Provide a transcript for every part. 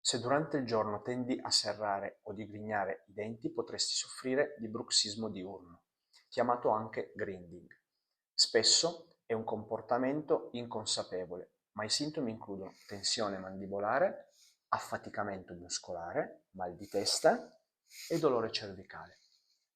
Se durante il giorno tendi a serrare o digrignare i denti, potresti soffrire di bruxismo diurno, chiamato anche grinding. Spesso è un comportamento inconsapevole, ma i sintomi includono tensione mandibolare, affaticamento muscolare, mal di testa e dolore cervicale.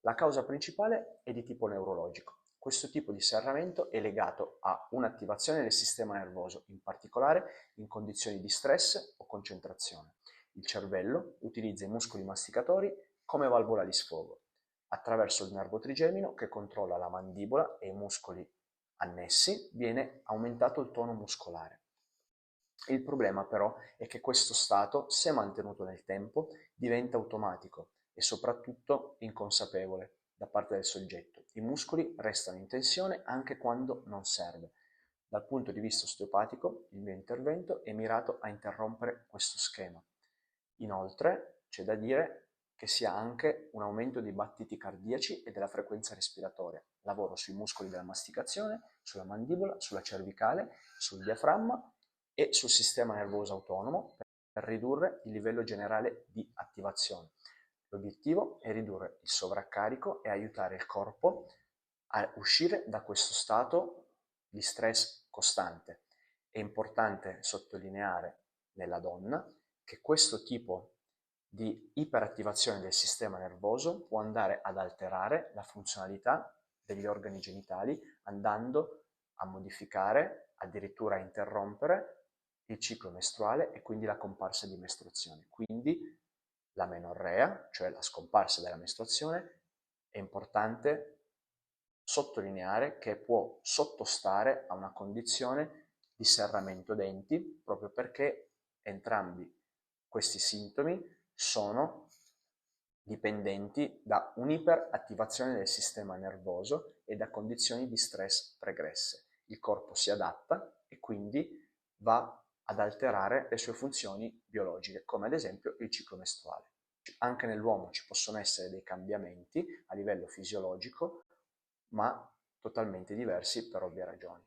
La causa principale è di tipo neurologico. Questo tipo di serramento è legato a un'attivazione del sistema nervoso, in particolare in condizioni di stress o concentrazione. Il cervello utilizza i muscoli masticatori come valvola di sfogo, attraverso il nervo trigemino che controlla la mandibola e i muscoli annessi viene aumentato il tono muscolare. Il problema però è che questo stato, se mantenuto nel tempo, diventa automatico e soprattutto inconsapevole da parte del soggetto. I muscoli restano in tensione anche quando non serve. Dal punto di vista osteopatico, il mio intervento è mirato a interrompere questo schema. Inoltre, c'è da dire che si ha anche un aumento dei battiti cardiaci e della frequenza respiratoria. Lavoro sui muscoli della masticazione, sulla mandibola, sulla cervicale, sul diaframma e sul sistema nervoso autonomo per ridurre il livello generale di attivazione. L'obiettivo è ridurre il sovraccarico e aiutare il corpo a uscire da questo stato di stress costante. È importante sottolineare nella donna che questo tipo di iperattivazione del sistema nervoso può andare ad alterare la funzionalità degli organi genitali, andando a modificare, addirittura a interrompere il ciclo mestruale e quindi la comparsa di mestruazione. Quindi la menorrea, cioè la scomparsa della mestruazione, è importante sottolineare che può sottostare a una condizione di serramento denti proprio perché entrambi questi sintomi sono dipendenti da un'iperattivazione del sistema nervoso e da condizioni di stress pregresse. Il corpo si adatta e quindi va ad alterare le sue funzioni biologiche, come ad esempio il ciclo mestruale. Anche nell'uomo ci possono essere dei cambiamenti a livello fisiologico, ma totalmente diversi per ovvie ragioni.